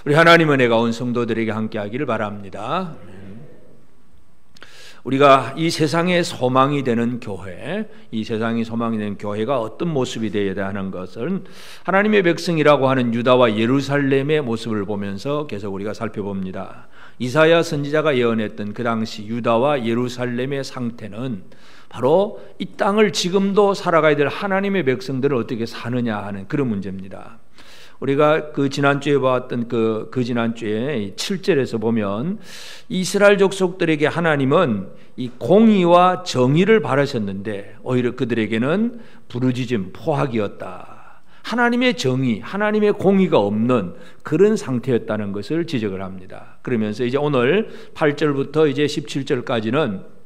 우리 하나님 은혜가 온 성도들에게 함께하기를 바랍니다. 우리가 이 세상의 소망이 되는 교회, 이 세상의 소망이 되는 교회가 어떤 모습이 되어야 하는 것은 하나님의 백성이라고 하는 유다와 예루살렘의 모습을 보면서 계속 우리가 살펴봅니다. 이사야 선지자가 예언했던 그 당시 유다와 예루살렘의 상태는 바로 이 땅을 지금도 살아가야 될 하나님의 백성들을 어떻게 사느냐 하는 그런 문제입니다. 우리가 그 지난주에 봤던 그 지난주에 7절에서 보면 이스라엘 족속들에게 하나님은 이 공의와 정의를 바라셨는데 오히려 그들에게는 부르짖음, 포악이었다. 하나님의 정의, 하나님의 공의가 없는 그런 상태였다는 것을 지적을 합니다. 그러면서 이제 오늘 8절부터 이제 17절까지는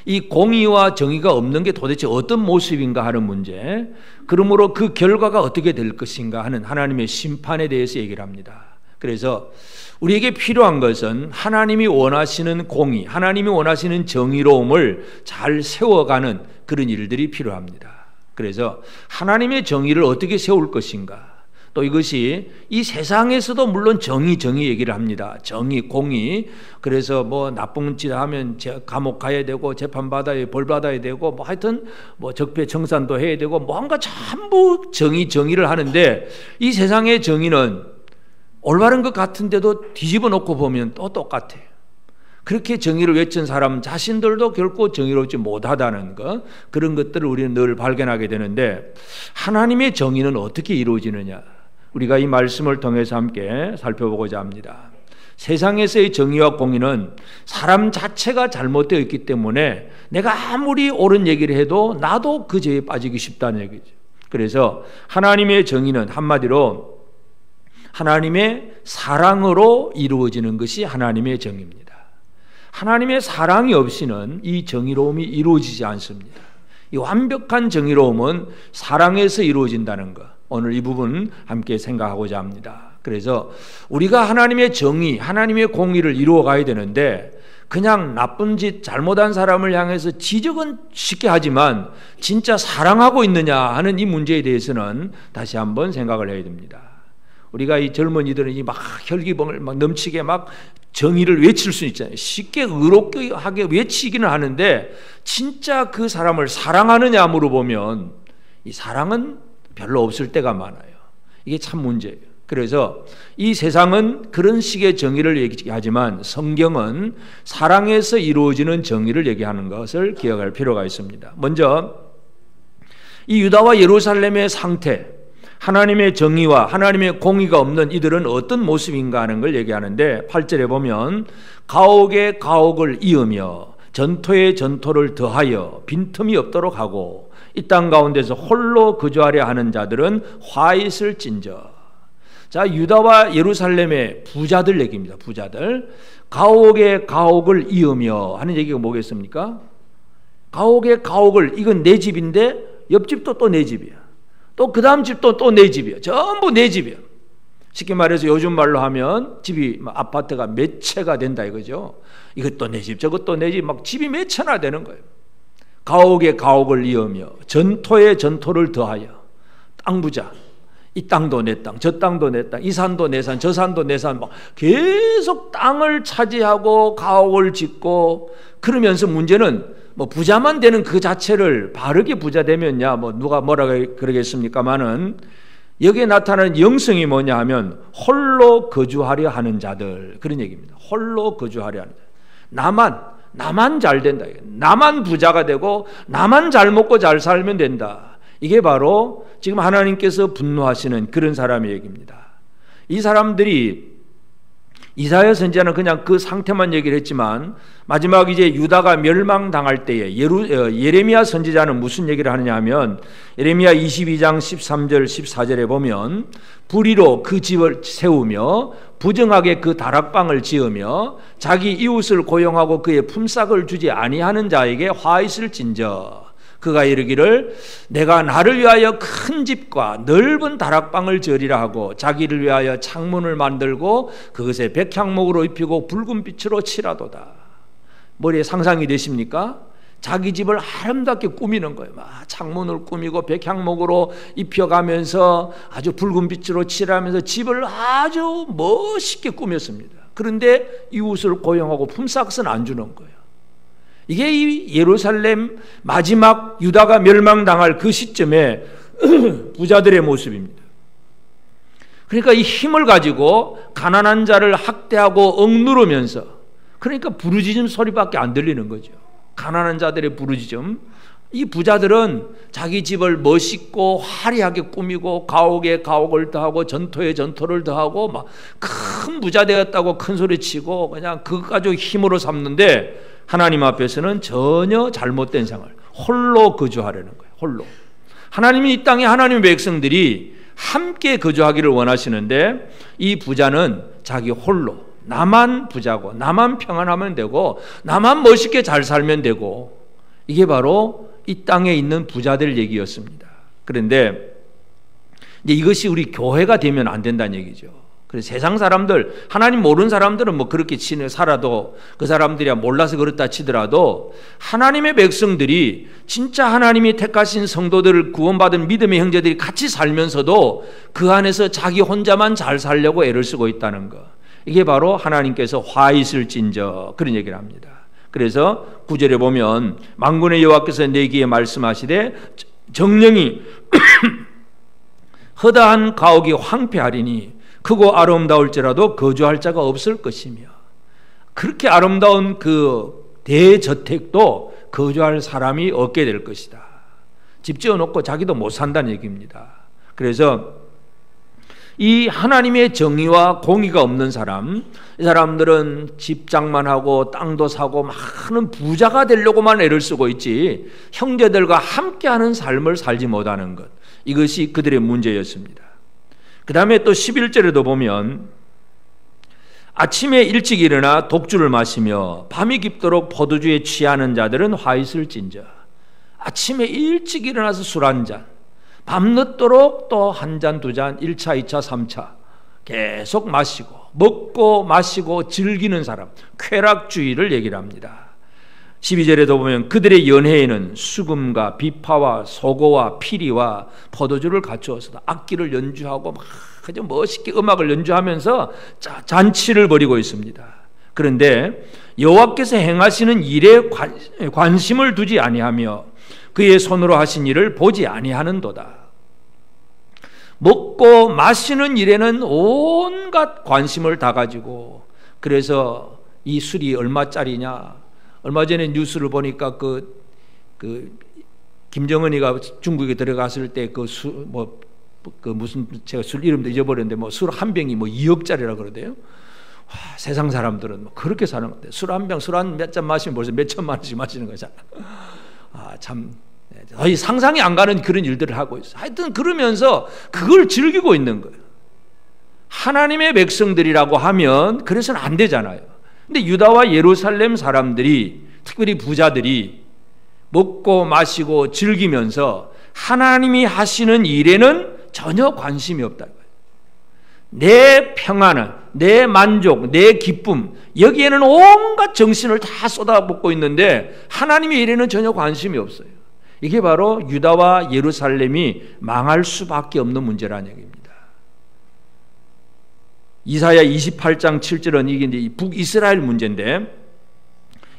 이 공의와 정의가 없는 게 도대체 어떤 모습인가 하는 문제, 그러므로 그 결과가 어떻게 될 것인가 하는 하나님의 심판에 대해서 얘기를 합니다. 그래서 우리에게 필요한 것은 하나님이 원하시는 공의, 하나님이 원하시는 정의로움을 잘 세워가는 그런 일들이 필요합니다. 그래서 하나님의 정의를 어떻게 세울 것인가, 또 이것이 이 세상에서도 물론 정의 얘기를 합니다. 정의, 공의. 그래서 뭐 나쁜 짓 하면 감옥 가야 되고 재판받아야 벌 받아야 되고 뭐 하여튼 뭐 적폐청산도 해야 되고 뭔가 전부 정의를 하는데 이 세상의 정의는 올바른 것 같은데도 뒤집어 놓고 보면 또 똑같아요. 그렇게 정의를 외친 사람 자신들도 결코 정의롭지 못하다는 것, 그런 것들을 우리는 늘 발견하게 되는데 하나님의 정의는 어떻게 이루어지느냐, 우리가 이 말씀을 통해서 함께 살펴보고자 합니다. 세상에서의 정의와 공의는 사람 자체가 잘못되어 있기 때문에 내가 아무리 옳은 얘기를 해도 나도 그 죄에 빠지기 쉽다는 얘기죠. 그래서 하나님의 정의는 한마디로 하나님의 사랑으로 이루어지는 것이 하나님의 정의입니다. 하나님의 사랑이 없이는 이 정의로움이 이루어지지 않습니다. 이 완벽한 정의로움은 사랑에서 이루어진다는 것, 오늘 이 부분 함께 생각하고자 합니다. 그래서 우리가 하나님의 정의, 하나님의 공의를 이루어 가야 되는데 그냥 나쁜 짓 잘못한 사람을 향해서 지적은 쉽게 하지만 진짜 사랑하고 있느냐 하는 이 문제에 대해서는 다시 한번 생각을 해야 됩니다. 우리가 이 젊은이들은 이 막 혈기병을 막 넘치게 막 정의를 외칠 수 있잖아요. 쉽게 의롭게 하게 외치기는 하는데 진짜 그 사람을 사랑하느냐 물어보면 이 사랑은 별로 없을 때가 많아요. 이게 참 문제예요. 그래서 이 세상은 그런 식의 정의를 얘기하지만 성경은 사랑에서 이루어지는 정의를 얘기하는 것을 기억할 필요가 있습니다. 먼저 이 유다와 예루살렘의 상태, 하나님의 정의와 하나님의 공의가 없는 이들은 어떤 모습인가 하는 걸 얘기하는데 8절에 보면 가옥에 가옥을 이으며 전토에 전토를 더하여 빈틈이 없도록 하고 이 땅 가운데서 홀로 거주하려 하는 자들은 화 있을 진저. 자, 유다와 예루살렘의 부자들 얘기입니다. 부자들. 가옥에 가옥을 이으며 하는 얘기가 뭐겠습니까? 가옥에 가옥을, 이건 내 집인데 옆집도 또 내 집이야. 또 그 다음 집도 또 내 집이야. 전부 내 집이야. 쉽게 말해서 요즘 말로 하면 집이, 아파트가 몇 채가 된다 이거죠. 이것도 내 집, 저것도 내 집, 막 집이 몇 채나 되는 거예요. 가옥에 가옥을 이으며 전토에 전토를 더하여. 땅 부자. 이 땅도 내 땅, 저 땅도 내 땅, 이 산도 내 산, 저 산도 내 산, 막 계속 땅을 차지하고 가옥을 짓고, 그러면서 문제는 뭐 부자만 되는 그 자체를 바르게 부자 되면야 뭐 누가 뭐라 그러겠습니까마는 여기에 나타나는 영성이 뭐냐 하면 홀로 거주하려 하는 자들, 그런 얘기입니다. 홀로 거주하려 하는 자들. 나만 잘 된다. 나만 부자가 되고 나만 잘 먹고 잘 살면 된다. 이게 바로 지금 하나님께서 분노하시는 그런 사람의 얘기입니다. 이 사람들이, 이사야 선지자는 그냥 그 상태만 얘기를 했지만 마지막 이제 유다가 멸망당할 때에 예레미야 선지자는 무슨 얘기를 하느냐 하면 예레미야 22장 13절 14절에 보면 불의로 그 집을 세우며 부정하게 그 다락방을 지으며 자기 이웃을 고용하고 그의 품삯을 주지 아니하는 자에게 화 있을진저. 그가 이르기를 내가 나를 위하여 큰 집과 넓은 다락방을 지으리라 하고 자기를 위하여 창문을 만들고 그것에 백향목으로 입히고 붉은 빛으로 칠하도다. 머리에 상상이 되십니까? 자기 집을 아름답게 꾸미는 거예요. 막 창문을 꾸미고 백향목으로 입혀가면서 아주 붉은 빛으로 칠하면서 집을 아주 멋있게 꾸몄습니다. 그런데 이웃을 고용하고 품삯은 안 주는 거예요. 이게 이 예루살렘 마지막 유다가 멸망당할 그 시점에 부자들의 모습입니다. 그러니까 이 힘을 가지고 가난한 자를 학대하고 억누르면서, 그러니까 부르짖음 소리밖에 안 들리는 거죠. 가난한 자들의 부르짖음. 이 부자들은 자기 집을 멋있고 화려하게 꾸미고 가옥에 가옥을 더하고 전토에 전토를 더하고 막 큰 부자 되었다고 큰 소리 치고 그냥 그것 가지고 힘으로 삼는데, 하나님 앞에서는 전혀 잘못된 생활, 홀로 거주하려는 거예요. 홀로. 하나님이 이 땅에 하나님의 백성들이 함께 거주하기를 원하시는데, 이 부자는 자기 홀로, 나만 부자고 나만 평안하면 되고 나만 멋있게 잘 살면 되고, 이게 바로 이 땅에 있는 부자들 얘기였습니다. 그런데 이제 이것이 우리 교회가 되면 안 된다는 얘기죠. 그래서 세상 사람들, 하나님 모르는 사람들은 뭐 그렇게 살아도 그 사람들이야 몰라서 그렇다 치더라도, 하나님의 백성들이 진짜 하나님이 택하신 성도들을 구원받은 믿음의 형제들이 같이 살면서도 그 안에서 자기 혼자만 잘 살려고 애를 쓰고 있다는 것, 이게 바로 하나님께서 화 있을진저 그런 얘기를 합니다. 그래서 9절에 보면 만군의 여호와께서 내게 말씀하시되 정령이 허다한 가옥이 황폐하리니 크고 아름다울지라도 거주할 자가 없을 것이며, 그렇게 아름다운 그 대저택도 거주할 사람이 없게 될 것이다. 집 지어놓고 자기도 못 산다는 얘기입니다. 그래서 이 하나님의 정의와 공의가 없는 사람, 이 사람들은 집장만 하고 땅도 사고 많은 부자가 되려고만 애를 쓰고 있지 형제들과 함께하는 삶을 살지 못하는 것, 이것이 그들의 문제였습니다. 그 다음에 또 11절에도 보면 아침에 일찍 일어나 독주를 마시며 밤이 깊도록 포도주에 취하는 자들은 화 있을진저. 아침에 일찍 일어나서 술 한 잔, 밤늦도록 또 한 잔, 두 잔, 1차, 2차, 3차 계속 마시고 먹고 마시고 즐기는 사람, 쾌락주의를 얘기를 합니다. 12절에도 보면 그들의 연회에는 수금과 비파와 소고와 피리와 포도주를 갖추어서 악기를 연주하고 막 아주 멋있게 음악을 연주하면서 잔치를 벌이고 있습니다. 그런데 여호와께서 행하시는 일에 관심을 두지 아니하며 그의 손으로 하신 일을 보지 아니하는도다. 먹고 마시는 일에는 온갖 관심을 다 가지고, 그래서 이 술이 얼마짜리냐, 얼마 전에 뉴스를 보니까 김정은이가 중국에 들어갔을 때 무슨 제가 술 이름도 잊어버렸는데 술 한 병이 2억짜리라 그러대요. 와, 세상 사람들은 그렇게 사는 건데 술 한 병, 술 한 몇 잔 마시면 벌써 몇 천만 원씩 마시는 거잖아. 참 거의 상상이 안 가는 그런 일들을 하고 있어. 하여튼 그러면서 그걸 즐기고 있는 거예요. 하나님의 백성들이라고 하면 그래서는 안 되잖아요. 근데 유다와 예루살렘 사람들이, 특별히 부자들이 먹고 마시고 즐기면서 하나님이 하시는 일에는 전혀 관심이 없다. 내 평안을, 내 만족, 내 기쁨, 여기에는 온갖 정신을 다 쏟아붓고 있는데 하나님의 일에는 전혀 관심이 없어요. 이게 바로 유다와 예루살렘이 망할 수밖에 없는 문제라는 얘기입니다. 이사야 28장 7절은 이게 이제 북이스라엘 문제인데,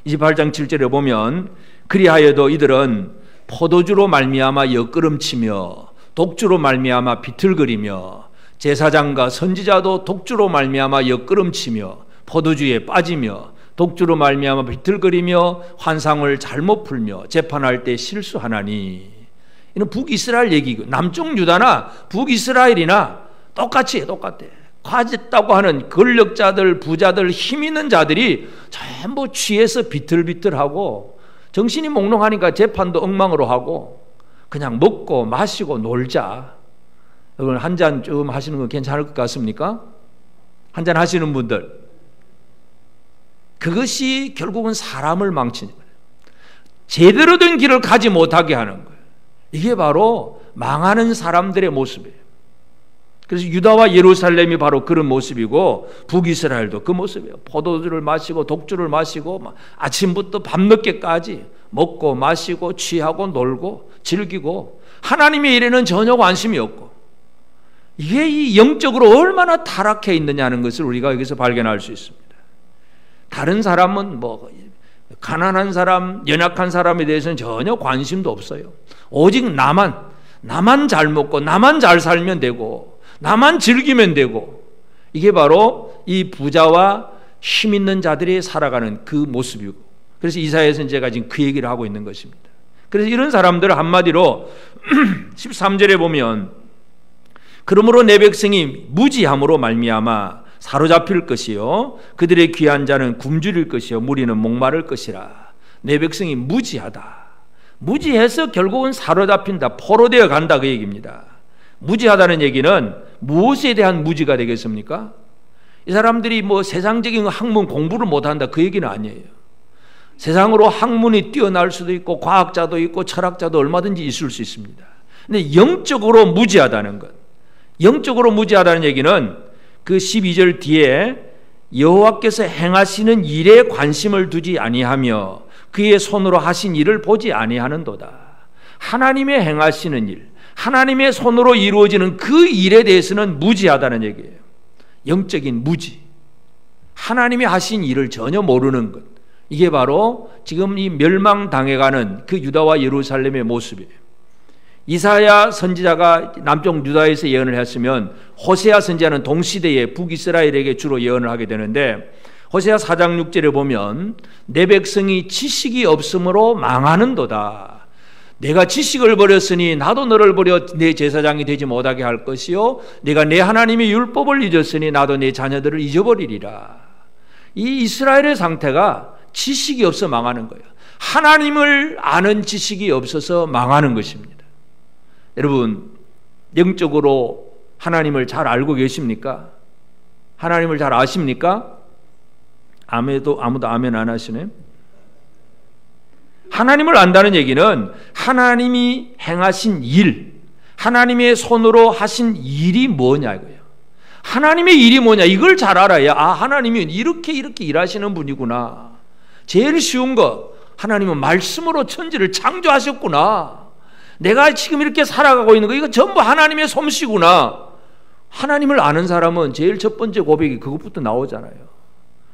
28장 7절에 보면 그리하여도 이들은 포도주로 말미암아 엿걸음치며 독주로 말미암아 비틀거리며 제사장과 선지자도 독주로 말미암아 엿걸음치며 포도주에 빠지며 독주로 말미암아 비틀거리며 환상을 잘못 풀며 재판할 때 실수하나니. 이는 북이스라엘 얘기고, 남쪽 유다나 북이스라엘이나 똑같이 똑같아. 가졌다고 하는 권력자들, 부자들, 힘 있는 자들이 전부 취해서 비틀비틀하고 정신이 몽롱하니까 재판도 엉망으로 하고 그냥 먹고 마시고 놀자. 여러분 한 잔 좀 하시는 거 괜찮을 것 같습니까? 한 잔 하시는 분들, 그것이 결국은 사람을 망치는 거예요. 제대로 된 길을 가지 못하게 하는 거예요. 이게 바로 망하는 사람들의 모습이에요. 그래서 유다와 예루살렘이 바로 그런 모습이고 북이스라엘도 그 모습이에요. 포도주를 마시고 독주를 마시고 아침부터 밤늦게까지 먹고 마시고 취하고 놀고 즐기고 하나님의 일에는 전혀 관심이 없고, 이게 이 영적으로 얼마나 타락해 있느냐는 것을 우리가 여기서 발견할 수 있습니다. 다른 사람은 뭐 가난한 사람, 연약한 사람에 대해서는 전혀 관심도 없어요. 오직 나만 잘 먹고 나만 잘 살면 되고 나만 즐기면 되고, 이게 바로 이 부자와 힘 있는 자들이 살아가는 그 모습이고, 그래서 이사야 선지자가 지금 그 얘기를 하고 있는 것입니다. 그래서 이런 사람들을 한마디로 13절에 보면, 그러므로 내 백성이 무지함으로 말미암아 사로잡힐 것이요 그들의 귀한 자는 굶주릴 것이요 무리는 목마를 것이라. 내 백성이 무지하다. 무지해서 결국은 사로잡힌다, 포로되어 간다, 그 얘기입니다. 무지하다는 얘기는 무엇에 대한 무지가 되겠습니까? 이 사람들이 뭐 세상적인 학문 공부를 못한다, 그 얘기는 아니에요. 세상으로 학문이 뛰어날 수도 있고 과학자도 있고 철학자도 얼마든지 있을 수 있습니다. 근데 영적으로 무지하다는 것, 영적으로 무지하다는 얘기는 그 12절 뒤에 여호와께서 행하시는 일에 관심을 두지 아니하며 그의 손으로 하신 일을 보지 아니하는도다. 하나님의 행하시는 일, 하나님의 손으로 이루어지는 그 일에 대해서는 무지하다는 얘기예요. 영적인 무지, 하나님이 하신 일을 전혀 모르는 것, 이게 바로 지금 이 멸망당해가는 그 유다와 예루살렘의 모습이에요. 이사야 선지자가 남쪽 유다에서 예언을 했으면 호세아 선지자는 동시대에 북이스라엘에게 주로 예언을 하게 되는데, 호세아 4장 6절에 보면 내 백성이 지식이 없으므로 망하는도다. 내가 지식을 버렸으니 나도 너를 버려 내 제사장이 되지 못하게 할 것이요 내가 내 하나님의 율법을 잊었으니 나도 내 자녀들을 잊어버리리라. 이 이스라엘의 상태가 지식이 없어 망하는 거예요. 하나님을 아는 지식이 없어서 망하는 것입니다. 여러분, 영적으로 하나님을 잘 알고 계십니까? 하나님을 잘 아십니까? 아무도 아멘 안 하시네. 하나님을 안다는 얘기는 하나님이 행하신 일, 하나님의 손으로 하신 일이 뭐냐 이거예요. 하나님의 일이 뭐냐, 이걸 잘 알아야, 아, 하나님이 이렇게 일하시는 분이구나. 제일 쉬운 거, 하나님은 말씀으로 천지를 창조하셨구나. 내가 지금 이렇게 살아가고 있는 거, 이거 전부 하나님의 솜씨구나. 하나님을 아는 사람은 제일 첫 번째 고백이 그것부터 나오잖아요.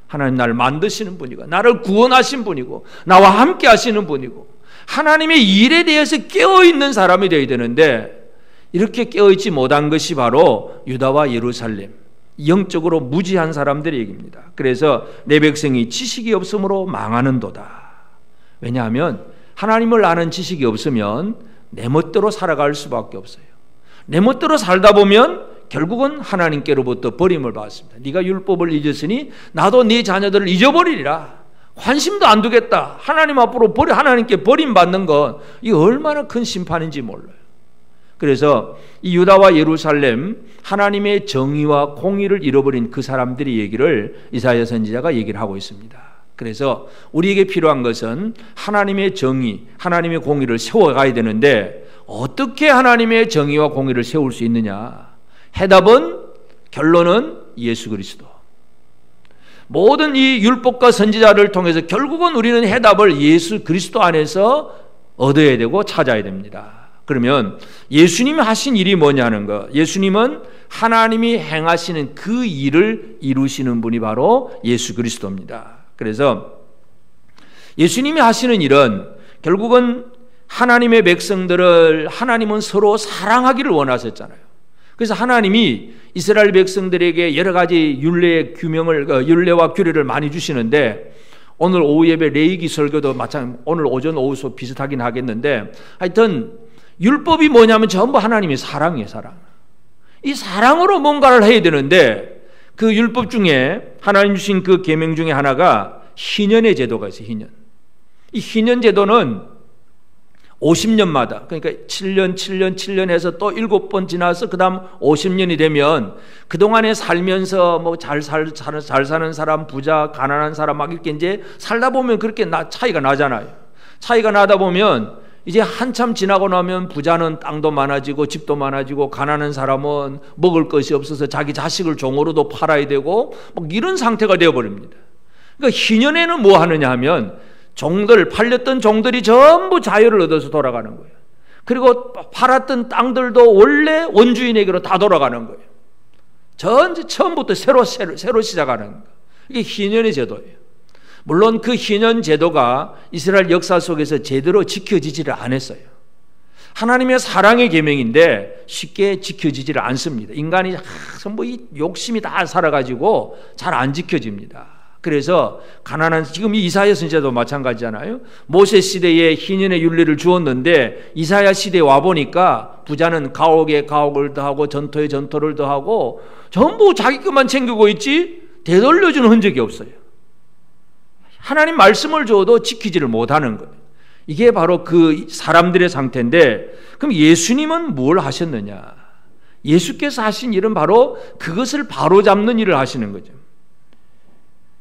하나님 나를 만드시는 분이고 나를 구원하신 분이고 나와 함께 하시는 분이고 하나님의 일에 대해서 깨어있는 사람이 되어야 되는데, 이렇게 깨어있지 못한 것이 바로 유다와 예루살렘, 영적으로 무지한 사람들의 얘기입니다. 그래서 내 백성이 지식이 없으므로 망하는도다. 왜냐하면 하나님을 아는 지식이 없으면 내 멋대로 살아갈 수밖에 없어요. 내 멋대로 살다 보면 결국은 하나님께로부터 버림을 받습니다. 네가 율법을 잊었으니 나도 네 자녀들을 잊어버리리라. 관심도 안 두겠다. 하나님 앞으로 하나님께 버림받는 건 이 얼마나 큰 심판인지 몰라요. 그래서 이 유다와 예루살렘, 하나님의 정의와 공의를 잃어버린 그 사람들의 얘기를 이사야 선지자가 얘기를 하고 있습니다. 그래서 우리에게 필요한 것은 하나님의 정의, 하나님의 공의를 세워가야 되는데, 어떻게 하나님의 정의와 공의를 세울 수 있느냐? 해답은, 결론은 예수 그리스도. 모든 이 율법과 선지자를 통해서 결국은 우리는 해답을 예수 그리스도 안에서 얻어야 되고 찾아야 됩니다. 그러면 예수님이 하신 일이 뭐냐는 거, 예수님은 하나님이 행하시는 그 일을 이루시는 분이 바로 예수 그리스도입니다. 그래서 예수님이 하시는 일은 결국은 하나님의 백성들을, 하나님은 서로 사랑하기를 원하셨잖아요. 그래서 하나님이 이스라엘 백성들에게 여러 가지 율례의 규명을, 율례와 규례를 많이 주시는데, 오늘 오후 예배 레위기 설교도 마찬가지, 오늘 오전 오후 수업 비슷하긴 하겠는데, 하여튼 율법이 뭐냐면 전부 하나님의 사랑이에요. 사랑. 이 사랑으로 뭔가를 해야 되는데, 그 율법 중에 하나님 주신 그 계명 중에 하나가 희년의 제도가 있어요. 희년. 이 희년 제도는 50년마다, 그러니까 7년 해서 또 7번 지나서 그 다음 50년이 되면 그동안에 살면서 뭐 잘 사는 사람, 부자, 가난한 사람 막 이렇게 이제 살다 보면 그렇게 차이가 나잖아요. 차이가 나다 보면 이제 한참 지나고 나면 부자는 땅도 많아지고 집도 많아지고, 가난한 사람은 먹을 것이 없어서 자기 자식을 종으로도 팔아야 되고 막 이런 상태가 되어버립니다. 그러니까 희년에는 뭐 하느냐 하면 팔렸던 종들이 전부 자유를 얻어서 돌아가는 거예요. 그리고 팔았던 땅들도 원래 원주인에게로 다 돌아가는 거예요. 처음부터 새로 시작하는 거예요. 이게 희년의 제도예요. 물론 그 희년 제도가 이스라엘 역사 속에서 제대로 지켜지지를 않았어요. 하나님의 사랑의 계명인데 쉽게 지켜지지를 않습니다. 인간이 전부 이 욕심이 다 살아가지고 잘 안 지켜집니다. 그래서 가난한, 지금 이 이사야 선지자도 마찬가지잖아요. 모세 시대에 희년의 윤리를 주었는데 이사야 시대에 와보니까 부자는 가옥에 가옥을 더하고 전토에 전토를 더하고 전부 자기 것만 챙기고 있지 되돌려주는 흔적이 없어요. 하나님 말씀을 줘도 지키지를 못하는 거예요. 이게 바로 그 사람들의 상태인데, 그럼 예수님은 뭘 하셨느냐? 예수께서 하신 일은 바로 그것을 바로잡는 일을 하시는 거죠.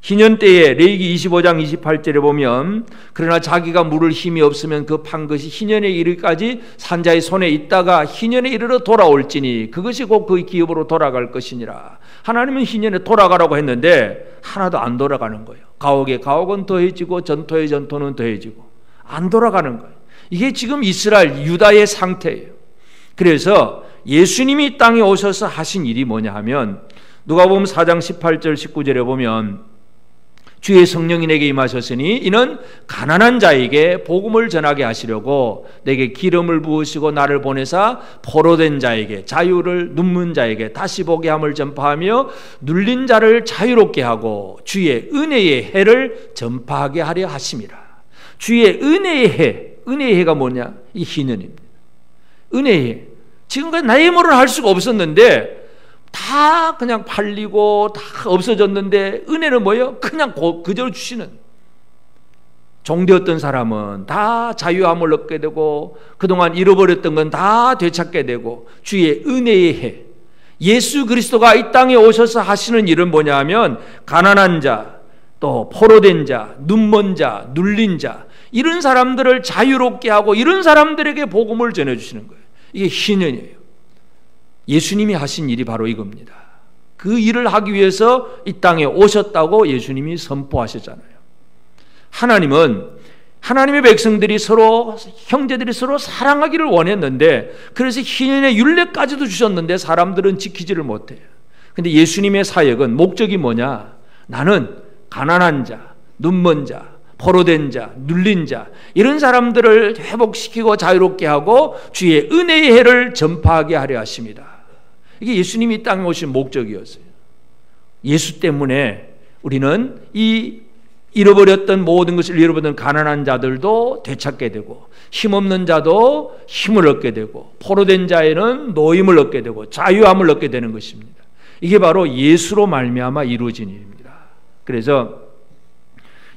희년 때에 레위기 25장 28절에 보면 그러나 자기가 물을 힘이 없으면 그 판 것이 희년에 이르기까지 산자의 손에 있다가 희년에 이르러 돌아올지니 그것이 곧 그 기업으로 돌아갈 것이니라. 하나님은 희년에 돌아가라고 했는데 하나도 안 돌아가는 거예요. 가옥에 가옥은 더해지고 전토에 전토는 더해지고 안 돌아가는 거예요. 이게 지금 이스라엘 유다의 상태예요. 그래서 예수님이 땅에 오셔서 하신 일이 뭐냐 하면 누가복음 4장 18절 19절에 보면 주의 성령이 내게 임하셨으니 이는 가난한 자에게 복음을 전하게 하시려고 내게 기름을 부으시고 나를 보내사 포로된 자에게 자유를, 눈먼 자에게 다시 보게 함을 전파하며 눌린 자를 자유롭게 하고 주의 은혜의 해를 전파하게 하려 하심이라. 주의 은혜의 해, 은혜의 해가 뭐냐? 이 희년입니다. 은혜의 해. 지금까지 나의 힘으로는 할 수가 없었는데 다 그냥 팔리고 다 없어졌는데 은혜는 뭐예요? 그냥 그대로 주시는. 종되었던 사람은 다 자유함을 얻게 되고 그동안 잃어버렸던 건 다 되찾게 되고 주의 은혜의 해. 예수 그리스도가 이 땅에 오셔서 하시는 일은 뭐냐 하면 가난한 자, 또 포로된 자, 눈먼 자, 눌린 자 이런 사람들을 자유롭게 하고 이런 사람들에게 복음을 전해주시는 거예요. 이게 희년이에요. 예수님이 하신 일이 바로 이겁니다. 그 일을 하기 위해서 이 땅에 오셨다고 예수님이 선포하셨잖아요. 하나님은 하나님의 백성들이 서로, 형제들이 서로 사랑하기를 원했는데 그래서 희년의 율례까지도 주셨는데 사람들은 지키지를 못해요. 근데 예수님의 사역은 목적이 뭐냐? 나는 가난한 자, 눈먼 자, 포로된 자, 눌린 자 이런 사람들을 회복시키고 자유롭게 하고 주의 은혜의 해를 전파하게 하려 하십니다. 이게 예수님이 이 땅에 오신 목적이었어요. 예수 때문에 우리는 이 잃어버렸던 모든 것을 잃어버린 가난한 자들도 되찾게 되고 힘없는 자도 힘을 얻게 되고 포로된 자에는 노임을 얻게 되고 자유함을 얻게 되는 것입니다. 이게 바로 예수로 말미암아 이루어진 일입니다. 그래서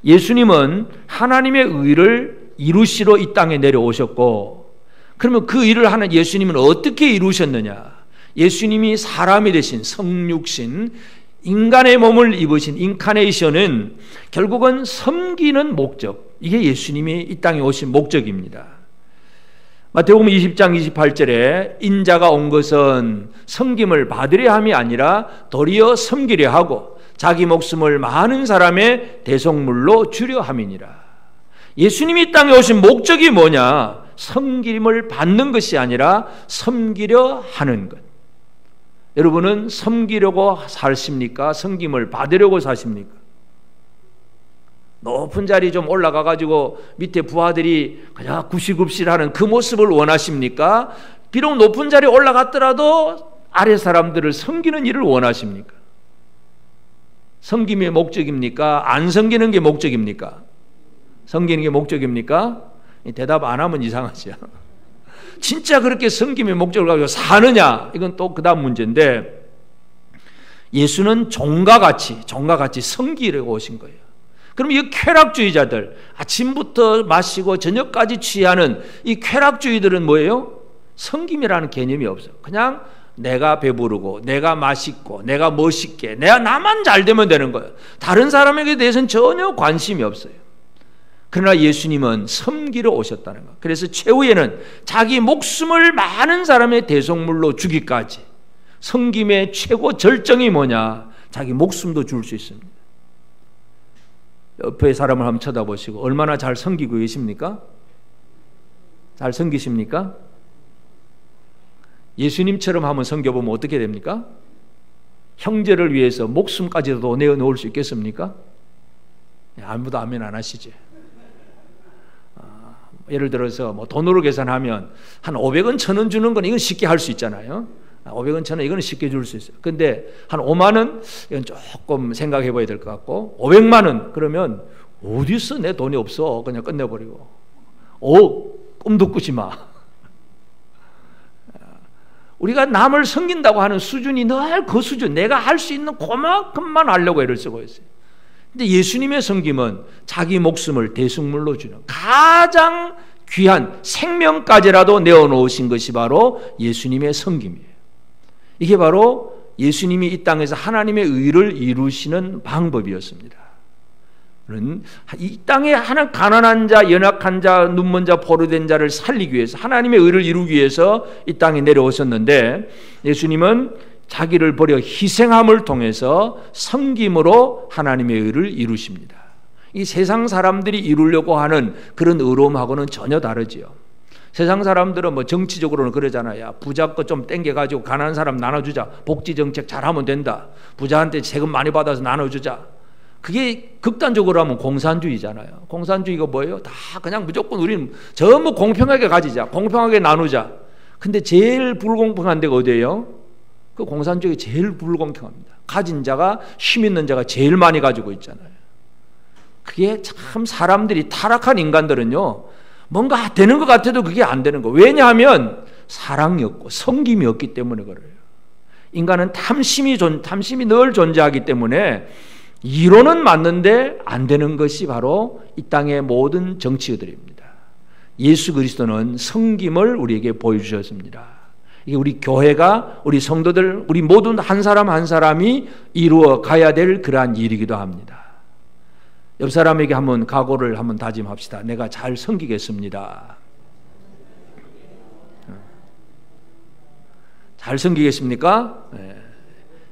예수님은 하나님의 의를 이루시러 이 땅에 내려오셨고 그러면 그 일을 하는 예수님은 어떻게 이루셨느냐? 예수님이 사람이 되신 성육신 인간의 몸을 입으신 인카네이션은 결국은 섬기는 목적, 이게 예수님이 이 땅에 오신 목적입니다. 마태복음 20장 28절에 인자가 온 것은 섬김을 받으려 함이 아니라 도리어 섬기려 하고 자기 목숨을 많은 사람의 대속물로 주려 함이니라. 예수님이 이 땅에 오신 목적이 뭐냐? 섬김을 받는 것이 아니라 섬기려 하는 것. 여러분은 섬기려고 사십니까? 섬김을 받으려고 사십니까? 높은 자리 좀 올라가가지고 밑에 부하들이 그냥 굽실굽실하는 그 모습을 원하십니까? 비록 높은 자리에 올라갔더라도 아래 사람들을 섬기는 일을 원하십니까? 섬김의 목적입니까? 안 섬기는 게 목적입니까? 섬기는 게 목적입니까? 대답 안 하면 이상하죠. 진짜 그렇게 섬김의 목적을 가지고 사느냐? 이건 또 그 다음 문제인데 예수는 종과 같이 섬기려고 오신 거예요. 그럼 이 쾌락주의자들, 아침부터 마시고 저녁까지 취하는 이 쾌락주의들은 뭐예요? 섬김이라는 개념이 없어요. 그냥 내가 배부르고 내가 맛있고 내가 멋있게 나만 잘 되면 되는 거예요. 다른 사람에게 대해서는 전혀 관심이 없어요. 그러나 예수님은 섬기러 오셨다는 것. 그래서 최후에는 자기 목숨을 많은 사람의 대속물로 주기까지. 섬김의 최고 절정이 뭐냐? 자기 목숨도 줄 수 있습니다. 옆에 사람을 한번 쳐다보시고 얼마나 잘 섬기고 계십니까? 잘 섬기십니까? 예수님처럼 한번 섬겨보면 어떻게 됩니까? 형제를 위해서 목숨까지도 내어놓을 수 있겠습니까? 아무도 아멘 안 하시지. 예를 들어서 뭐 돈으로 계산하면 한 500원, 1000원 주는 건 이건 쉽게 할 수 있잖아요. 500원, 1000원 이거는 쉽게 줄 수 있어요. 근데 한 5만 원 이건 조금 생각해 봐야 될 것 같고 500만 원 그러면 어디서 내 돈이 없어 그냥 끝내버리고 꿈도 꾸지 마. 우리가 남을 섬긴다고 하는 수준이 늘 그 수준, 내가 할 수 있는 그만큼만 하려고 애를 쓰고 있어요. 근데 예수님의 섬김은 자기 목숨을 대승물로 주는 가장 귀한 생명까지라도 내어놓으신 것이 바로 예수님의 섬김이에요. 이게 바로 예수님이 이 땅에서 하나님의 의를 이루시는 방법이었습니다. 이 땅에 하나 가난한 자, 연약한 자, 눈먼 자, 포로된 자를 살리기 위해서 하나님의 의를 이루기 위해서 이 땅에 내려오셨는데 예수님은 자기를 버려 희생함을 통해서 섬김으로 하나님의 의를 이루십니다. 이 세상 사람들이 이루려고 하는 그런 의로움하고는 전혀 다르지요. 세상 사람들은 뭐 정치적으로는 그러잖아요. 부자 거 좀 땡겨가지고 가난한 사람 나눠주자. 복지정책 잘하면 된다. 부자한테 세금 많이 받아서 나눠주자. 그게 극단적으로 하면 공산주의잖아요. 공산주의가 뭐예요? 다 그냥 무조건 우리는 전부 공평하게 가지자. 공평하게 나누자. 근데 제일 불공평한 데가 어디예요? 그 공산주의가 제일 불공평합니다. 가진 자가, 힘 있는 자가 제일 많이 가지고 있잖아요. 그게 참 사람들이 타락한 인간들은요, 뭔가 되는 것 같아도 그게 안 되는 거. 왜냐하면 사랑이 없고 섬김이 없기 때문에 그래요. 인간은 탐심이 늘 존재하기 때문에 이론은 맞는데 안 되는 것이 바로 이 땅의 모든 정치들입니다. 예수 그리스도는 섬김을 우리에게 보여주셨습니다. 이게 우리 교회가, 우리 성도들, 우리 모든 한 사람 한 사람이 이루어 가야 될 그러한 일이기도 합니다. 옆 사람에게 한번 각오를 한번 다짐합시다. 내가 잘 섬기겠습니다. 잘 섬기겠습니까? 네.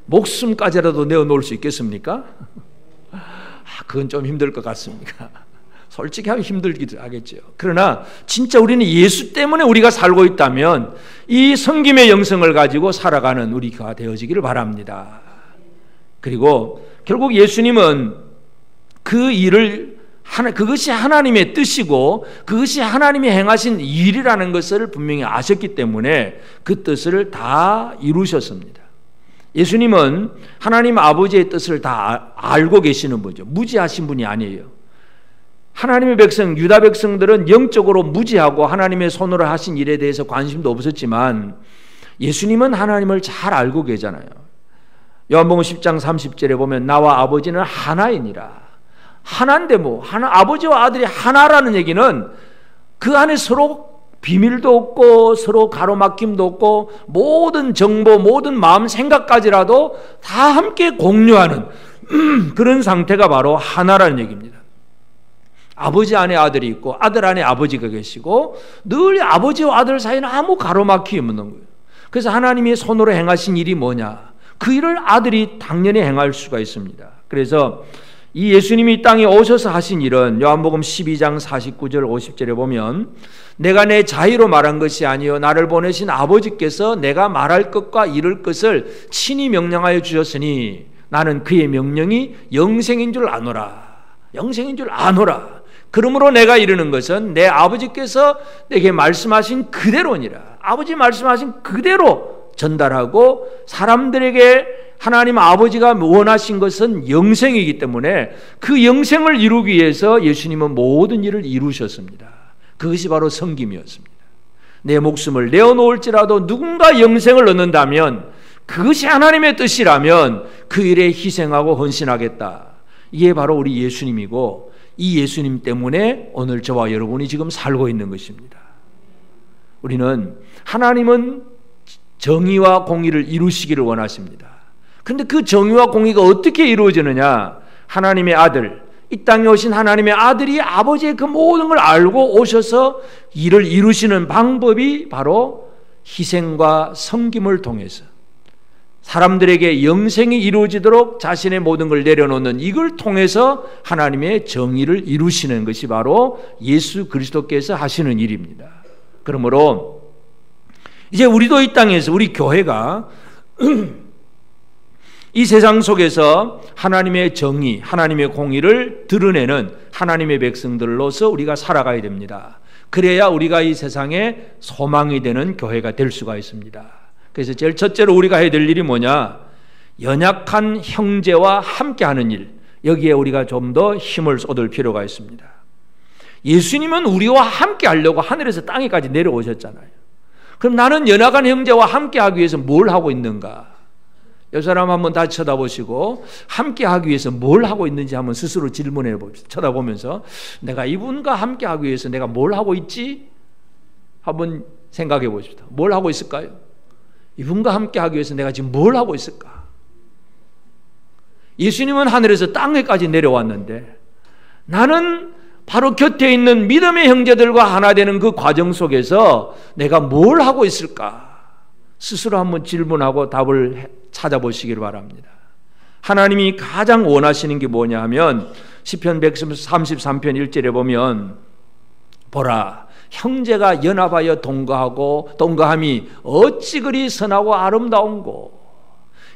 목숨까지라도 내어놓을 수 있겠습니까? 그건 좀 힘들 것 같습니다. 솔직히 하면 힘들기도 하겠죠. 그러나 진짜 우리는 예수 때문에 우리가 살고 있다면 이 섬김의 영성을 가지고 살아가는 우리가 되어지기를 바랍니다. 그리고 결국 예수님은 그 일을 그것이 하나님의 뜻이고 그것이 하나님이 행하신 일이라는 것을 분명히 아셨기 때문에 그 뜻을 다 이루셨습니다. 예수님은 하나님 아버지의 뜻을 다 알고 계시는 분이죠. 무지하신 분이 아니에요. 하나님의 백성, 유다 백성들은 영적으로 무지하고 하나님의 손으로 하신 일에 대해서 관심도 없었지만 예수님은 하나님을 잘 알고 계잖아요. 요한복음 10장 30절에 보면 나와 아버지는 하나이니라. 하나인데 아버지와 아들이 하나라는 얘기는 그 안에 서로 비밀도 없고 서로 가로막힘도 없고 모든 정보, 모든 마음, 생각까지라도 다 함께 공유하는 그런 상태가 바로 하나라는 얘기입니다. 아버지 안에 아들이 있고 아들 안에 아버지가 계시고 늘 아버지와 아들 사이는 아무 가로막힘이 없는 거예요. 그래서 하나님이 손으로 행하신 일이 뭐냐? 그 일을 아들이 당연히 행할 수가 있습니다. 그래서 이 예수님이 이 땅에 오셔서 하신 일은 요한복음 12장 49절 50절에 보면 내가 내 자의로 말한 것이 아니요 나를 보내신 아버지께서 내가 말할 것과 이룰 것을 친히 명령하여 주셨으니 나는 그의 명령이 영생인 줄 아노라. 영생인 줄 아노라. 그러므로 내가 이르는 것은 내 아버지께서 내게 말씀하신 그대로니라. 아버지 말씀하신 그대로 전달하고 사람들에게 하나님 아버지가 원하신 것은 영생이기 때문에 그 영생을 이루기 위해서 예수님은 모든 일을 이루셨습니다. 그것이 바로 섬김이었습니다. 내 목숨을 내어놓을지라도 누군가 영생을 얻는다면 그것이 하나님의 뜻이라면 그 일에 희생하고 헌신하겠다. 이게 바로 우리 예수님이고 이 예수님 때문에 오늘 저와 여러분이 지금 살고 있는 것입니다. 우리는 하나님은 정의와 공의를 이루시기를 원하십니다. 그런데 그 정의와 공의가 어떻게 이루어지느냐? 하나님의 아들, 이 땅에 오신 하나님의 아들이 아버지의 그 모든 걸 알고 오셔서 일을 이루시는 방법이 바로 희생과 섬김을 통해서 사람들에게 영생이 이루어지도록 자신의 모든 걸 내려놓는 이걸 통해서 하나님의 정의를 이루시는 것이 바로 예수 그리스도께서 하시는 일입니다. 그러므로 이제 우리도 이 땅에서 우리 교회가 이 세상 속에서 하나님의 정의, 하나님의 공의를 드러내는 하나님의 백성들로서 우리가 살아가야 됩니다. 그래야 우리가 이 세상에 소망이 되는 교회가 될 수가 있습니다. 그래서 제일 첫째로 우리가 해야 될 일이 뭐냐? 연약한 형제와 함께하는 일, 여기에 우리가 좀 더 힘을 쏟을 필요가 있습니다. 예수님은 우리와 함께하려고 하늘에서 땅에까지 내려오셨잖아요. 그럼 나는 연약한 형제와 함께하기 위해서 뭘 하고 있는가? 이 사람 한번 다시 쳐다보시고 함께하기 위해서 뭘 하고 있는지 한번 스스로 질문해 봅시다. 쳐다보면서 내가 이분과 함께하기 위해서 내가 뭘 하고 있지? 한번 생각해 보십시다. 뭘 하고 있을까요? 이분과 함께하기 위해서 내가 지금 뭘 하고 있을까? 예수님은 하늘에서 땅에까지 내려왔는데 나는 바로 곁에 있는 믿음의 형제들과 하나 되는 그 과정 속에서 내가 뭘 하고 있을까? 스스로 한번 질문하고 답을 찾아보시기를 바랍니다. 하나님이 가장 원하시는 게 뭐냐 하면 시편 133편 1절에 보면 보라 형제가 연합하여 동거함이 어찌 그리 선하고 아름다운고.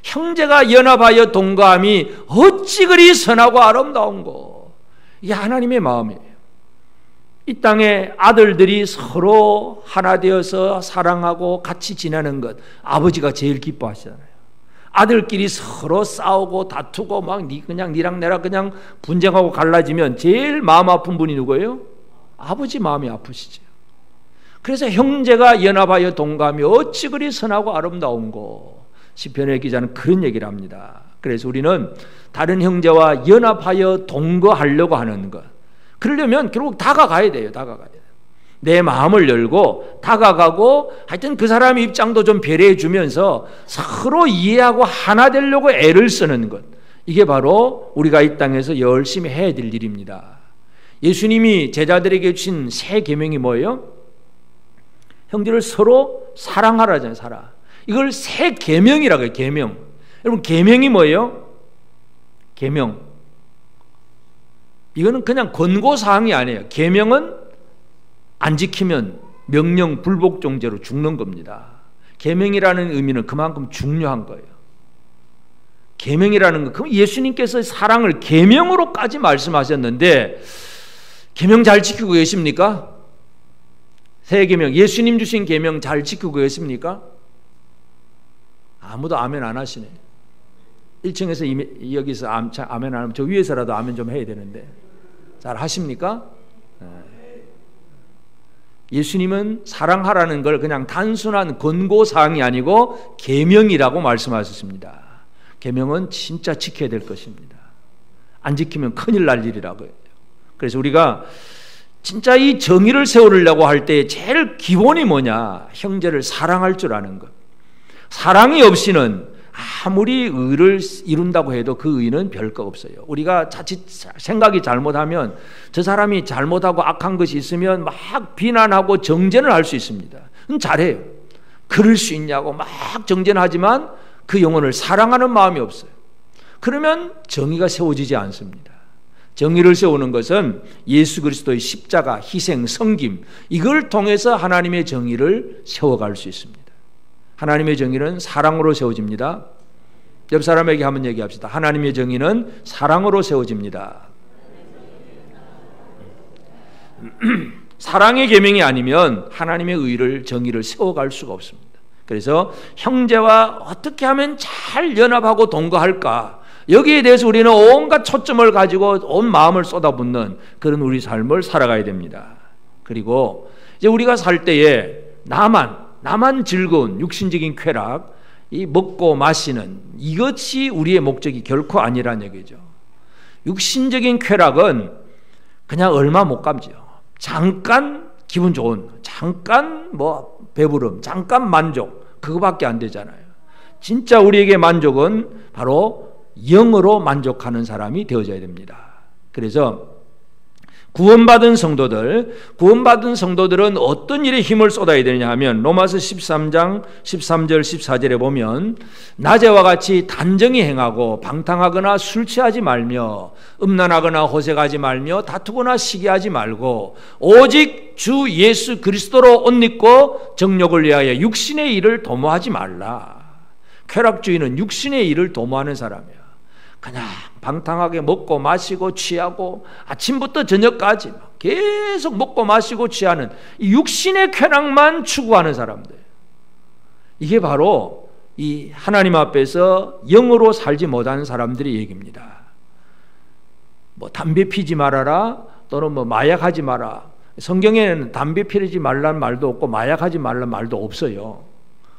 형제가 연합하여 동거함이 어찌 그리 선하고 아름다운고. 이게 하나님의 마음이에요. 이 땅에 아들들이 서로 하나 되어서 사랑하고 같이 지내는 것 아버지가 제일 기뻐하시잖아요. 아들끼리 서로 싸우고 다투고 막 그냥 니랑 내랑 그냥 분쟁하고 갈라지면 제일 마음 아픈 분이 누구예요? 아버지 마음이 아프시죠. 그래서 형제가 연합하여 동거함이 어찌 그리 선하고 아름다운고. 시편의 기자는 그런 얘기를 합니다. 그래서 우리는 다른 형제와 연합하여 동거하려고 하는 것, 그러려면 결국 다가가야 돼요. 다가가야 돼요. 내 마음을 열고 다가가고 하여튼 그 사람의 입장도 좀 배려해 주면서 서로 이해하고 하나 되려고 애를 쓰는 것, 이게 바로 우리가 이 땅에서 열심히 해야 될 일입니다. 예수님이 제자들에게 주신 새 계명이 뭐예요? 형제를 서로 사랑하라잖아요. 사랑. 이걸 새 계명이라고 해요. 계명. 여러분 계명이 뭐예요? 계명. 이거는 그냥 권고사항이 아니에요. 계명은 안 지키면 명령 불복종죄로 죽는 겁니다. 계명이라는 의미는 그만큼 중요한 거예요. 계명이라는 거, 그럼 예수님께서 사랑을 계명으로까지 말씀하셨는데 계명 잘 지키고 계십니까? 새 계명, 예수님 주신 계명 잘 지키고 계십니까? 아무도 아멘 안 하시네. 1층에서 여기서 아멘 안 하면 저 위에서라도 아멘 좀 해야 되는데 잘 하십니까? 예수님은 사랑하라는 걸 그냥 단순한 권고사항이 아니고 계명이라고 말씀하셨습니다. 계명은 진짜 지켜야 될 것입니다. 안 지키면 큰일 날 일이라고요. 그래서 우리가 진짜 이 정의를 세우려고 할 때 제일 기본이 뭐냐? 형제를 사랑할 줄 아는 것. 사랑이 없이는 아무리 의를 이룬다고 해도 그 의는 별거 없어요. 우리가 자칫 생각이 잘못하면 저 사람이 잘못하고 악한 것이 있으면 막 비난하고 정죄를 할 수 있습니다. 잘해요. 그럴 수 있냐고 막 정죄하지만 그 영혼을 사랑하는 마음이 없어요. 그러면 정의가 세워지지 않습니다. 정의를 세우는 것은 예수 그리스도의 십자가, 희생, 섬김, 이걸 통해서 하나님의 정의를 세워갈 수 있습니다. 하나님의 정의는 사랑으로 세워집니다. 옆 사람에게 한번 얘기합시다. 하나님의 정의는 사랑으로 세워집니다. 사랑의 계명이 아니면 하나님의 의를, 정의를 세워갈 수가 없습니다. 그래서 형제와 어떻게 하면 잘 연합하고 동거할까, 여기에 대해서 우리는 온갖 초점을 가지고 온 마음을 쏟아붓는 그런 우리 삶을 살아가야 됩니다. 그리고 이제 우리가 살 때에 나만 즐거운 육신적인 쾌락, 이 먹고 마시는 이것이 우리의 목적이 결코 아니라는 얘기죠. 육신적인 쾌락은 그냥 얼마 못 감죠. 잠깐 기분 좋은, 잠깐 뭐 배부름, 잠깐 만족, 그거밖에 안 되잖아요. 진짜 우리에게 만족은 바로 영으로 만족하는 사람이 되어져야 됩니다. 그래서 구원받은 성도들은 어떤 일에 힘을 쏟아야 되느냐 하면 로마서 13장 13절 14절에 보면 낮에와 같이 단정히 행하고 방탕하거나 술 취하지 말며 음란하거나 호색하지 말며 다투거나 시기하지 말고 오직 주 예수 그리스도로 옷 입고 정욕을 위하여 육신의 일을 도모하지 말라. 쾌락주의는 육신의 일을 도모하는 사람이야. 그냥 방탕하게 먹고 마시고 취하고 아침부터 저녁까지 계속 먹고 마시고 취하는 이 육신의 쾌락만 추구하는 사람들. 이게 바로 이 하나님 앞에서 영으로 살지 못하는 사람들의 얘기입니다. 뭐 담배 피지 말아라 또는 뭐 마약하지 마라. 성경에는 담배 피지 말라는 말도 없고 마약하지 말라는 말도 없어요.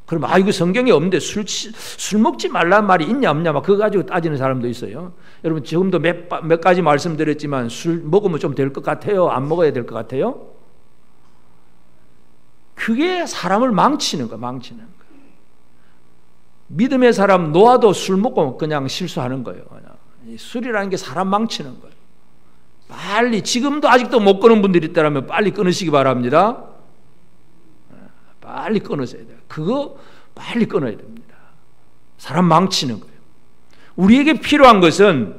그럼 이거 성경에 없는데 술 먹지 말라는 말이 있냐 없냐 막 그거 가지고 따지는 사람도 있어요. 여러분 지금도 몇 가지 말씀드렸지만 술 먹으면 좀 될 것 같아요? 안 먹어야 될 것 같아요? 그게 사람을 망치는 거예요. 믿음의 사람 노아도 술 먹고 그냥 실수하는 거예요. 그냥. 술이라는 게 사람 망치는 거예요. 빨리 지금도 아직도 못 끊은 분들이 있다면 빨리 끊으시기 바랍니다. 빨리 끊으셔야 돼요. 그거 빨리 끊어야 됩니다. 사람 망치는 거예요. 우리에게 필요한 것은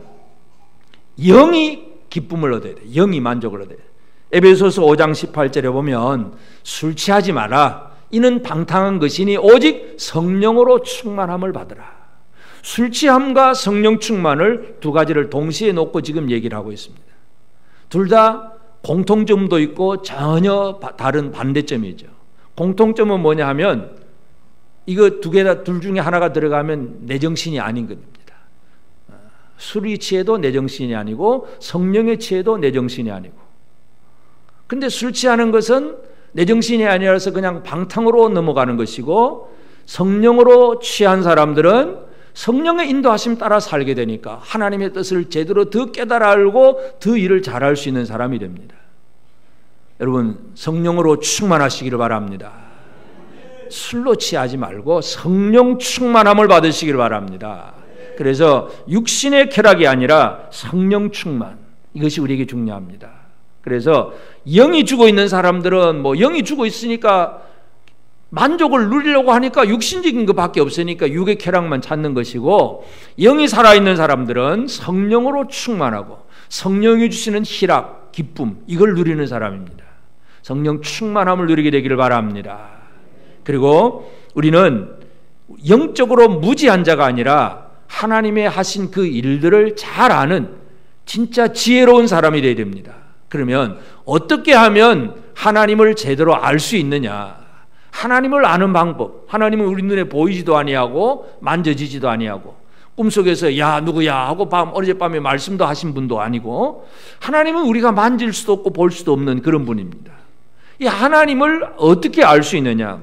영이 기쁨을 얻어야 돼요. 영이 만족을 얻어야 돼요. 에베소서 5장 18절에 보면 술 취하지 마라. 이는 방탕한 것이니 오직 성령으로 충만함을 받으라. 술 취함과 성령 충만을 두 가지를 동시에 놓고 지금 얘기를 하고 있습니다. 둘 다 공통점도 있고 전혀 다른 반대점이죠. 공통점은 뭐냐 하면 이거 둘 중에 하나가 들어가면 내 정신이 아닌 겁니다. 술이 취해도 내 정신이 아니고 성령에 취해도 내 정신이 아니고. 근데 술 취하는 것은 내 정신이 아니라서 그냥 방탕으로 넘어가는 것이고 성령으로 취한 사람들은 성령의 인도하심 따라 살게 되니까 하나님의 뜻을 제대로 더 깨달아 알고 더 일을 잘할 수 있는 사람이 됩니다. 여러분 성령으로 충만하시기를 바랍니다. 술로 취하지 말고 성령 충만함을 받으시기를 바랍니다. 그래서 육신의 쾌락이 아니라 성령 충만, 이것이 우리에게 중요합니다. 그래서 영이 죽어 있는 사람들은 뭐 영이 죽어 있으니까 만족을 누리려고 하니까 육신적인 것밖에 없으니까 육의 쾌락만 찾는 것이고, 영이 살아있는 사람들은 성령으로 충만하고 성령이 주시는 희락, 기쁨, 이걸 누리는 사람입니다. 성령 충만함을 누리게 되기를 바랍니다. 그리고 우리는 영적으로 무지한 자가 아니라 하나님의 하신 그 일들을 잘 아는 진짜 지혜로운 사람이 되어야 됩니다. 그러면 어떻게 하면 하나님을 제대로 알 수 있느냐? 하나님을 아는 방법, 하나님은 우리 눈에 보이지도 아니하고 만져지지도 아니하고 꿈속에서 야 누구야 하고 어젯밤에 말씀도 하신 분도 아니고, 하나님은 우리가 만질 수도 없고 볼 수도 없는 그런 분입니다. 이 하나님을 어떻게 알 수 있느냐?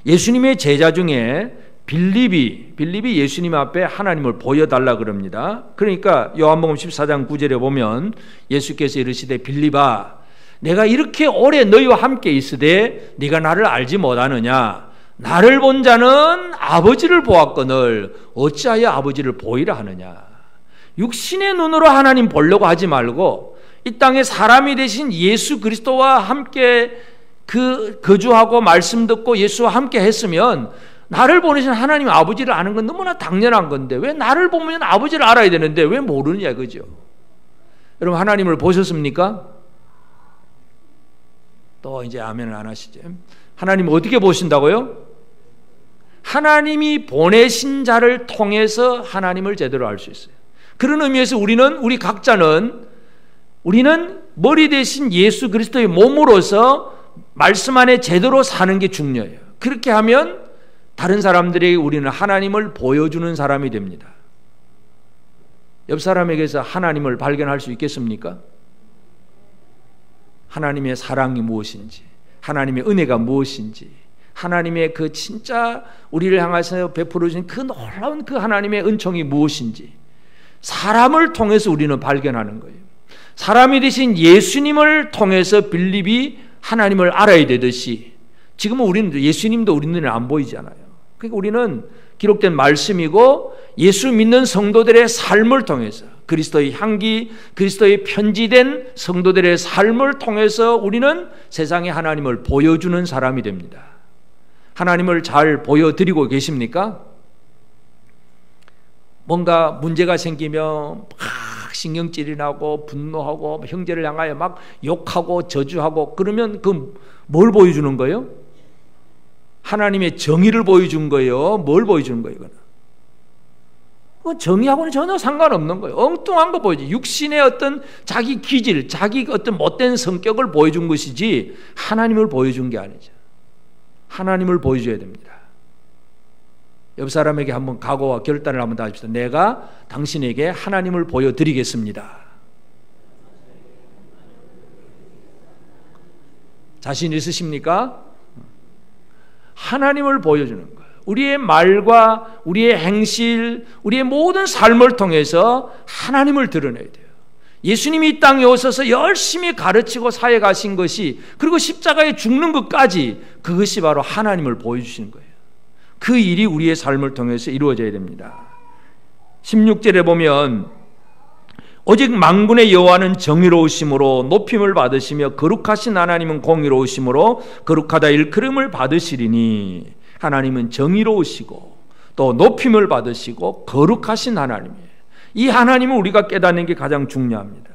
예수님의 제자 중에 빌립이 예수님 앞에 하나님을 보여달라 그럽니다. 그러니까 요한복음 14장 9절에 보면 예수께서 이르시되 빌립아, 내가 이렇게 오래 너희와 함께 있으되 네가 나를 알지 못하느냐? 나를 본 자는 아버지를 보았거늘 어찌하여 아버지를 보이라 하느냐? 육신의 눈으로 하나님 보려고 하지 말고 이 땅에 사람이 되신 예수 그리스도와 함께 거주하고 말씀 듣고 예수와 함께 했으면 나를 보내신 하나님 아버지를 아는 건 너무나 당연한 건데 왜 나를 보면 아버지를 알아야 되는데 왜 모르느냐, 그죠? 여러분 하나님을 보셨습니까? 또 이제 아멘을 안 하시죠. 하나님 어떻게 보신다고요? 하나님이 보내신 자를 통해서 하나님을 제대로 알 수 있어요. 그런 의미에서 우리 각자는 머리 대신 예수 그리스도의 몸으로서 말씀 안에 제대로 사는 게 중요해요. 그렇게 하면 다른 사람들에게 우리는 하나님을 보여주는 사람이 됩니다. 옆 사람에게서 하나님을 발견할 수 있겠습니까? 하나님의 사랑이 무엇인지, 하나님의 은혜가 무엇인지, 하나님의 그 진짜 우리를 향해서 베풀어 주신 그 놀라운 그 하나님의 은총이 무엇인지 사람을 통해서 우리는 발견하는 거예요. 사람이 되신 예수님을 통해서 빌립이 하나님을 알아야 되듯이 지금은 우리는 예수님도 우리 눈에 안 보이잖아요. 그러니까 우리는 기록된 말씀이고 예수 믿는 성도들의 삶을 통해서 그리스도의 향기, 그리스도의 편지된 성도들의 삶을 통해서 우리는 세상에 하나님을 보여주는 사람이 됩니다. 하나님을 잘 보여드리고 계십니까? 뭔가 문제가 생기면 막 신경질이 나고 분노하고 형제를 향하여 막 욕하고 저주하고 그러면 뭘 보여주는 거예요? 하나님의 정의를 보여준 거예요? 뭘 보여주는 거예요? 정의하고는 전혀 상관없는 거예요. 엉뚱한 거 보여줘. 육신의 어떤 자기 기질, 자기 어떤 못된 성격을 보여준 것이지 하나님을 보여준 게 아니죠. 하나님을 보여줘야 됩니다. 옆 사람에게 한번 각오와 결단을 한번 하십시다. 내가 당신에게 하나님을 보여드리겠습니다. 자신 있으십니까? 하나님을 보여주는 거예요. 우리의 말과 우리의 행실, 우리의 모든 삶을 통해서 하나님을 드러내야 돼요. 예수님이 이 땅에 오셔서 열심히 가르치고 사회 가신 것이, 그리고 십자가에 죽는 것까지, 그것이 바로 하나님을 보여주시는 거예요. 그 일이 우리의 삶을 통해서 이루어져야 됩니다. 16절에 보면 오직 만군의 여호와는 정의로우심으로 높임을 받으시며 거룩하신 하나님은 공의로우심으로 거룩하다 일컬음을 받으시리니, 하나님은 정의로우시고 또 높임을 받으시고 거룩하신 하나님이에요. 이 하나님을 우리가 깨닫는 게 가장 중요합니다.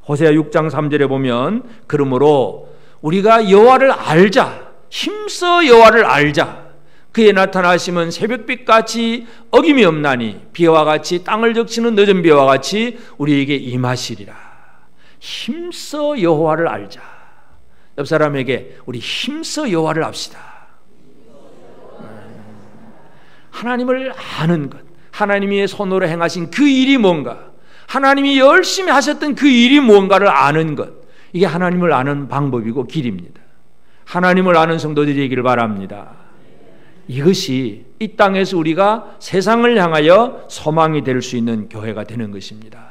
호세아 6장 3절에 보면 그러므로 우리가 여호와를 알자, 힘써 여호와를 알자. 그의 나타나심은 새벽빛같이 어김이 없나니 비와 같이 땅을 적시는 늦은 비와 같이 우리에게 임하시리라. 힘써 여호와를 알자. 옆 사람에게 우리 힘써 여호와를 압시다. 하나님을 아는 것, 하나님의 손으로 행하신 그 일이 뭔가, 하나님이 열심히 하셨던 그 일이 뭔가를 아는 것, 이게 하나님을 아는 방법이고 길입니다. 하나님을 아는 성도들이 되기를 바랍니다. 이것이 이 땅에서 우리가 세상을 향하여 소망이 될 수 있는 교회가 되는 것입니다.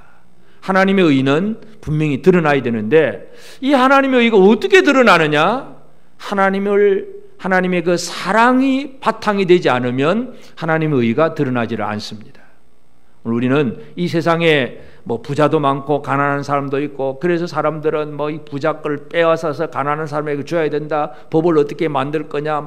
하나님의 의는 분명히 드러나야 되는데, 이 하나님의 의가 어떻게 드러나느냐? 하나님의 그 사랑이 바탕이 되지 않으면 하나님의 의가 드러나지를 않습니다. 우리는 이 세상에 부자도 많고 가난한 사람도 있고, 그래서 사람들은 이 부자 걸 빼앗아서 가난한 사람에게 줘야 된다, 법을 어떻게 만들 거냐,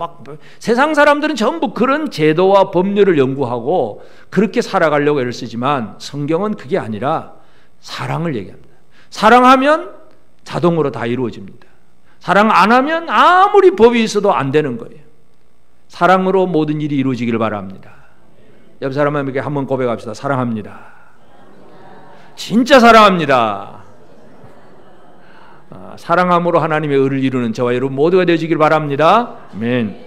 세상 사람들은 전부 그런 제도와 법률을 연구하고 그렇게 살아가려고 애를 쓰지만, 성경은 그게 아니라 사랑을 얘기합니다. 사랑하면 자동으로 다 이루어집니다. 사랑 안 하면 아무리 법이 있어도 안 되는 거예요. 사랑으로 모든 일이 이루어지기를 바랍니다. 옆 사람에게 한번 고백합시다. 사랑합니다. 진짜 사랑합니다. 사랑함으로 하나님의 의를 이루는 저와 여러분 모두가 되시길 바랍니다. 아멘.